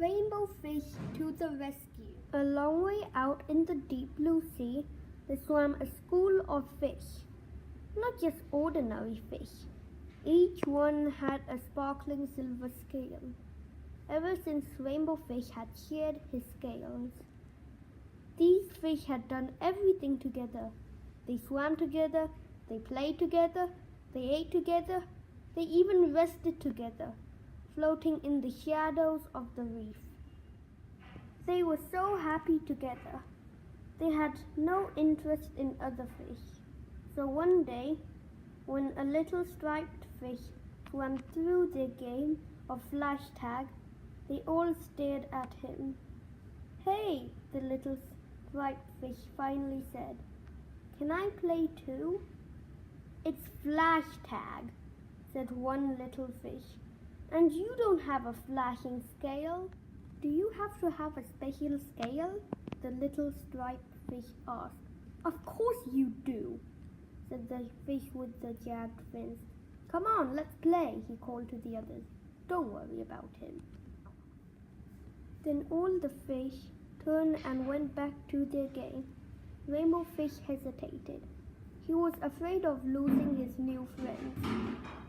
Rainbow Fish to the rescue. A long way out in the deep blue sea, there swam a school of fish. Not just ordinary fish. Each one had a sparkling silver scale. Ever since Rainbow Fish had shared his scales, these fish had done everything together. They swam together, they played together, they ate together, they even rested together, floating in the shadows of the reef. They were so happy together. They had no interest in other fish. So one day, when a little striped fish swam through their game of flash tag, they all stared at him. "Hey," the little striped fish finally said, "can I play too?" "It's flash tag," said one little fish. "And you don't have a flashing scale." "Do you have to have a special scale?" the little striped fish asked. "Of course you do," said the fish with the jagged fins. "Come on, let's play," he called to the others. "Don't worry about him." Then all the fish turned and went back to their game. Rainbow Fish hesitated. He was afraid of losing his new friends,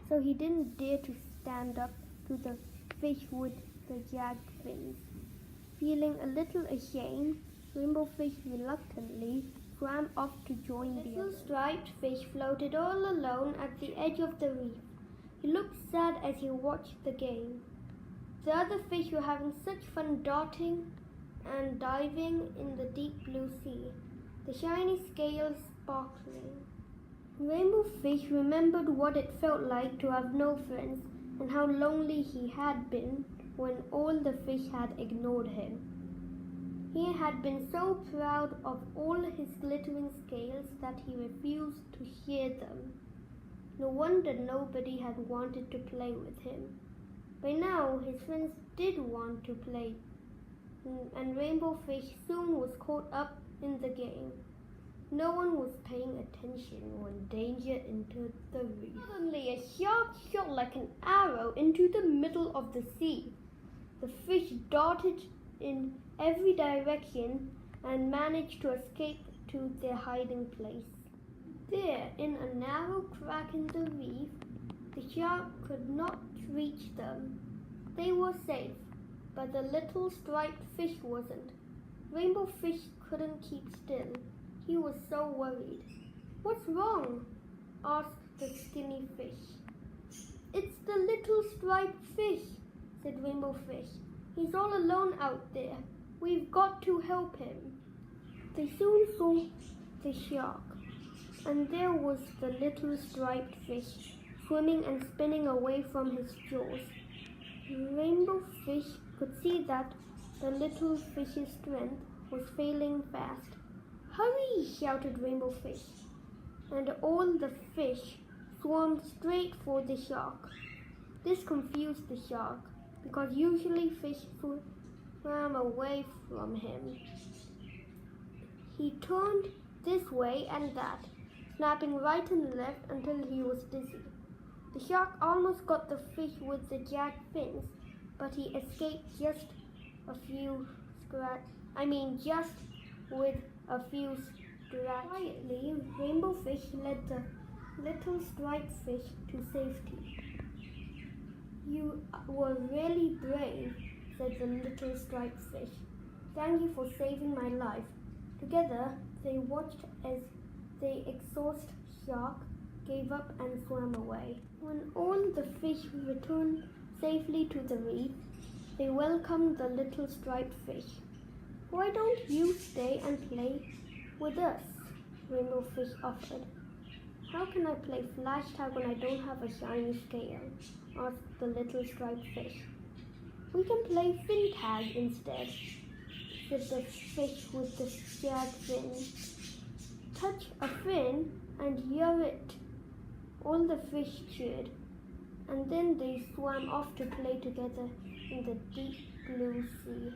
so he didn't dare to stand up to the fish with the jagged fins. Feeling a little ashamed, Rainbow Fish reluctantly swam off to join the little striped fish floated all alone at the edge of the reef. He looked sad as he watched the game. The other fish were having such fun darting and diving in the deep blue sea, the shiny scales sparkling. Rainbow Fish remembered what it felt like to have no friends and how lonely he had been when all the fish had ignored him. He had been so proud of all his glittering scales that he refused to share them. No wonder nobody had wanted to play with him. By now, his friends did want to play, and Rainbow Fish soon was caught up in the game. No one was paying attention when danger entered the reef. Suddenly, a shark shot like an arrow into the middle of the sea. The fish darted in every direction and managed to escape to their hiding place. There, in a narrow crack in the reef, the shark could not reach them. They were safe, but the little striped fish wasn't. Rainbow Fish couldn't keep still. He was so worried. "What's wrong?" asked the skinny fish. "It's the little striped fish," said Rainbow Fish. "He's all alone out there. We've got to help him." They soon saw the shark, and there was the little striped fish, swimming and spinning away from his jaws. Rainbow Fish could see that the little fish's strength was failing fast. "Hurry!" shouted Rainbow Fish, and all the fish swarmed straight for the shark. This confused the shark, because usually fish swam away from him. He turned this way and that, snapping right and left until he was dizzy. The shark almost got the fish with the jagged fins, but he escaped just with a few scratches. Quietly, Rainbow Fish led the little striped fish to safety. "You were really brave," said the little striped fish. "Thank you for saving my life." Together, they watched as the exhausted shark gave up and swam away. When all the fish returned safely to the reef, they welcomed the little striped fish. "Why don't you stay and play with us?" Rainbow Fish offered. "How can I play flash tag when I don't have a shiny scale?" asked the little striped fish. "We can play fin tag instead," said the fish with the jagged fin. "Touch a fin and you're it." All the fish cheered, and then they swam off to play together in the deep blue sea.